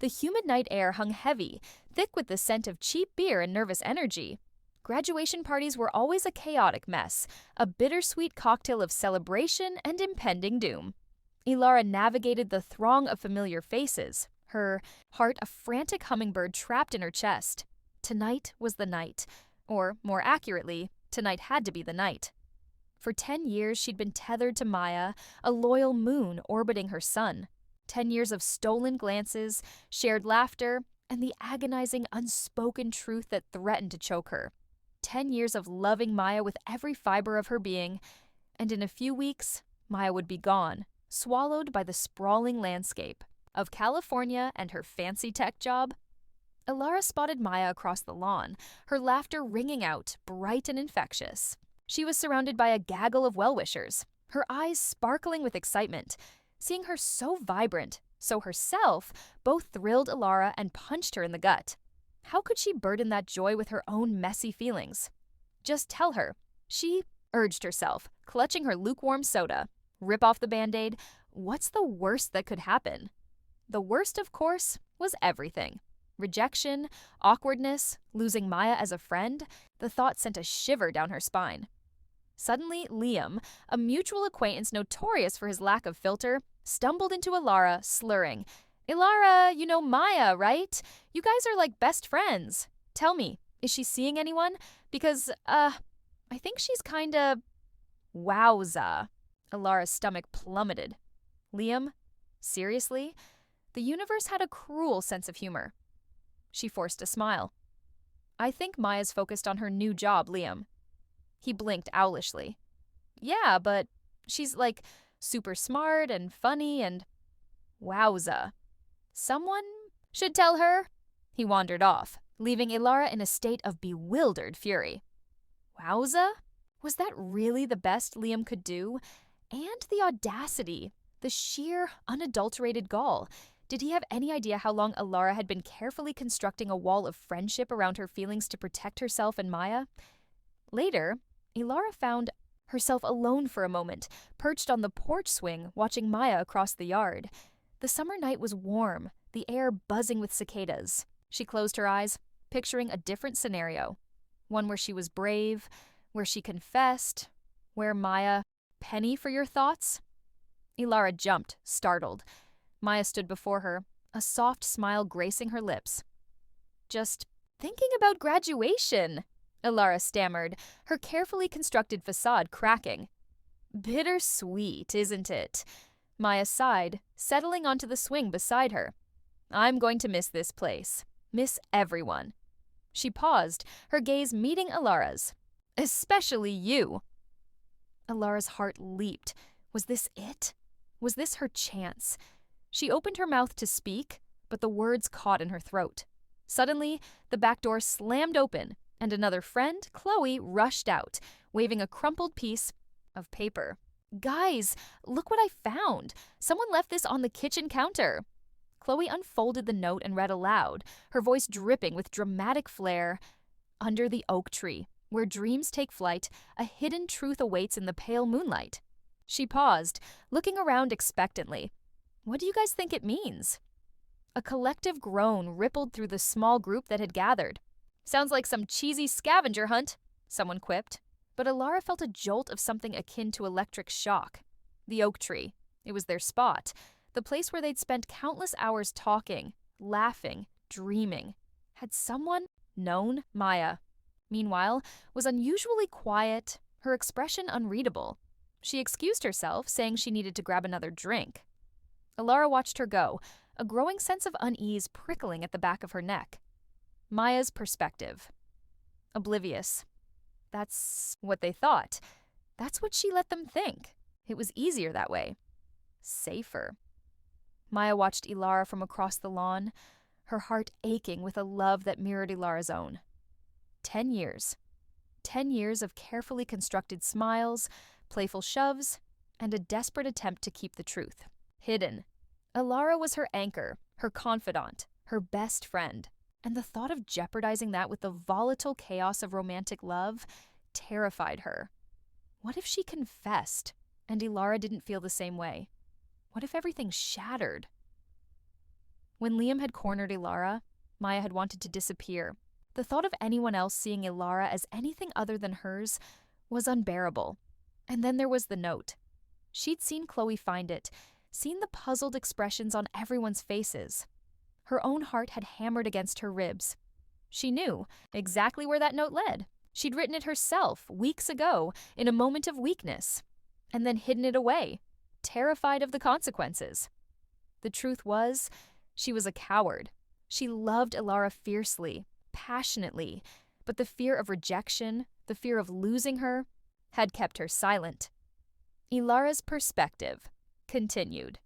The humid night air hung heavy, thick with the scent of cheap beer and nervous energy. Graduation parties were always a chaotic mess, a bittersweet cocktail of celebration and impending doom. Ilara navigated the throng of familiar faces, her heart a frantic hummingbird trapped in her chest. Tonight was the night. Or, more accurately, tonight had to be the night. For 10 years, she'd been tethered to Maya, a loyal moon orbiting her sun. 10 years of stolen glances, shared laughter, and the agonizing, unspoken truth that threatened to choke her. 10 years of loving Maya with every fiber of her being, and in a few weeks, Maya would be gone, swallowed by the sprawling landscape of California and her fancy tech job. Ilara spotted Maya across the lawn, her laughter ringing out, bright and infectious. She was surrounded by a gaggle of well-wishers, her eyes sparkling with excitement. Seeing her so vibrant, so herself, both thrilled Ilara and punched her in the gut. How could she burden that joy with her own messy feelings? Just tell her. She urged herself, clutching her lukewarm soda. Rip off the Band-Aid. What's the worst that could happen? The worst, of course, was everything. Rejection, awkwardness, losing Maya as a friend. The thought sent a shiver down her spine. Suddenly, Liam, a mutual acquaintance notorious for his lack of filter, stumbled into Ilara, slurring. "Ilara, you know Maya, right? You guys are like best friends. Tell me, is she seeing anyone? Because, I think she's kinda..." Wowza. Ilara's stomach plummeted. Liam? Seriously? The universe had a cruel sense of humor. She forced a smile. "I think Maya's focused on her new job, Liam." He blinked owlishly. "Yeah, but she's like super smart and funny and..." Wowza. "Someone should tell her." He wandered off, leaving Ilara in a state of bewildered fury. Wowza? Was that really the best Liam could do? And the audacity, the sheer, unadulterated gall. Did he have any idea how long Ilara had been carefully constructing a wall of friendship around her feelings to protect herself and Maya? Later, Ilara found herself alone for a moment, perched on the porch swing, watching Maya across the yard. The summer night was warm, the air buzzing with cicadas. She closed her eyes, picturing a different scenario. One where she was brave, where she confessed, where Maya... "Penny for your thoughts?" Ilara jumped, startled. Maya stood before her, a soft smile gracing her lips. "Just thinking about graduation," Ilara stammered, her carefully constructed facade cracking. "Bittersweet, isn't it?" Maya sighed, settling onto the swing beside her. "I'm going to miss this place. Miss everyone." She paused, her gaze meeting Ilara's. "Especially you." Ilara's heart leaped. Was this it? Was this her chance? She opened her mouth to speak, but the words caught in her throat. Suddenly, the back door slammed open, and another friend, Chloe, rushed out, waving a crumpled piece of paper. "Guys, look what I found. Someone left this on the kitchen counter." Chloe unfolded the note and read aloud, her voice dripping with dramatic flair. "Under the oak tree, where dreams take flight, a hidden truth awaits in the pale moonlight." She paused, looking around expectantly. What do you guys think it means? A collective groan rippled through the small group that had gathered. "Sounds like some cheesy scavenger hunt," someone quipped. But Ilara felt a jolt of something akin to electric shock. The oak tree. It was their spot. The place where they'd spent countless hours talking, laughing, dreaming. Had someone known Maya? Meanwhile, was unusually quiet, her expression unreadable. She excused herself, saying she needed to grab another drink. Ilara watched her go, a growing sense of unease prickling at the back of her neck. Maya's perspective. Oblivious. That's what they thought. That's what she let them think. It was easier that way. Safer. Maya watched Ilara from across the lawn, her heart aching with a love that mirrored Ilara's own. 10 years. 10 years of carefully constructed smiles, playful shoves, and a desperate attempt to keep the truth hidden. Ilara was her anchor, her confidant, her best friend, and the thought of jeopardizing that with the volatile chaos of romantic love terrified her. What if she confessed, and Ilara didn't feel the same way? What if everything shattered? When Liam had cornered Ilara, Maya had wanted to disappear. The thought of anyone else seeing Ilara as anything other than hers was unbearable. And then there was the note. She'd seen Chloe find it, seen the puzzled expressions on everyone's faces. Her own heart had hammered against her ribs. She knew exactly where that note led. She'd written it herself weeks ago in a moment of weakness, and then hidden it away, terrified of the consequences. The truth was, she was a coward. She loved Ilara fiercely, passionately, but the fear of rejection, the fear of losing her, had kept her silent. Ilara's perspective continued.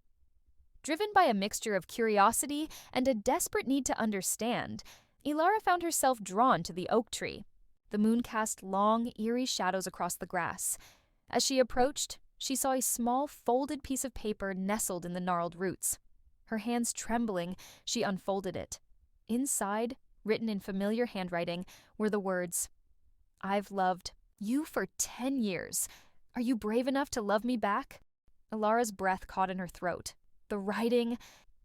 Driven by a mixture of curiosity and a desperate need to understand, Ilara found herself drawn to the oak tree. The moon cast long, eerie shadows across the grass. As she approached, she saw a small, folded piece of paper nestled in the gnarled roots. Her hands trembling, she unfolded it. Inside, written in familiar handwriting, were the words, "I've loved you for 10 years. Are you brave enough to love me back?" Ilara's breath caught in her throat. The writing,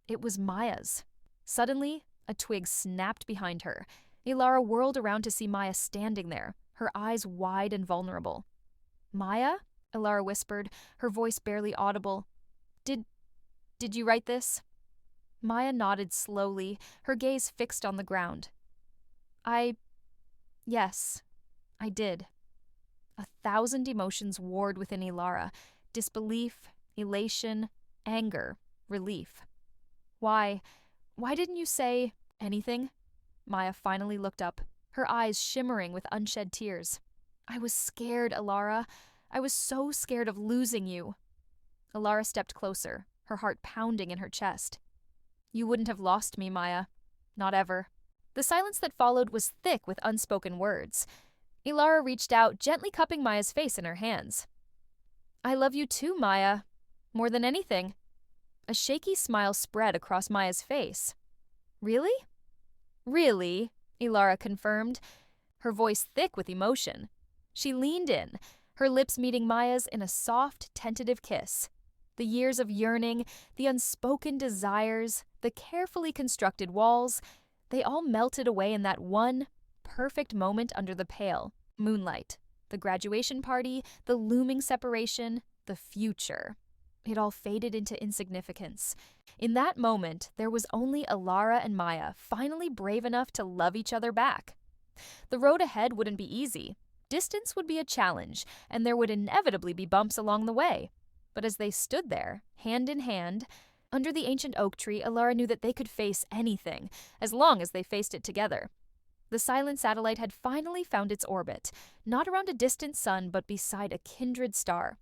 it was Maya's. Suddenly, a twig snapped behind her. Ilara whirled around to see Maya standing there, her eyes wide and vulnerable. "Maya?" Ilara whispered, her voice barely audible. Did you write this?" Maya nodded slowly, her gaze fixed on the ground. Yes, I did." 1,000 emotions warred within Ilara: disbelief, elation, anger, relief. Why didn't you say anything?" Maya finally looked up, her eyes shimmering with unshed tears. "I was scared, Ilara. I was so scared of losing you." Ilara stepped closer, her heart pounding in her chest. "You wouldn't have lost me, Maya. Not ever." The silence that followed was thick with unspoken words. Ilara reached out, gently cupping Maya's face in her hands. "I love you too, Maya. More than anything." A shaky smile spread across Maya's face. "Really?" "Really," Ilara confirmed, her voice thick with emotion. She leaned in, her lips meeting Maya's in a soft, tentative kiss. The years of yearning, the unspoken desires, the carefully constructed walls, they all melted away in that one perfect moment under the pale moonlight. The graduation party, the looming separation, the future. It all faded into insignificance. In that moment, there was only Ilara and Maya, finally brave enough to love each other back. The road ahead wouldn't be easy. Distance would be a challenge, and there would inevitably be bumps along the way. But as they stood there, hand in hand, under the ancient oak tree, Ilara knew that they could face anything, as long as they faced it together. The silent satellite had finally found its orbit, not around a distant sun, but beside a kindred star.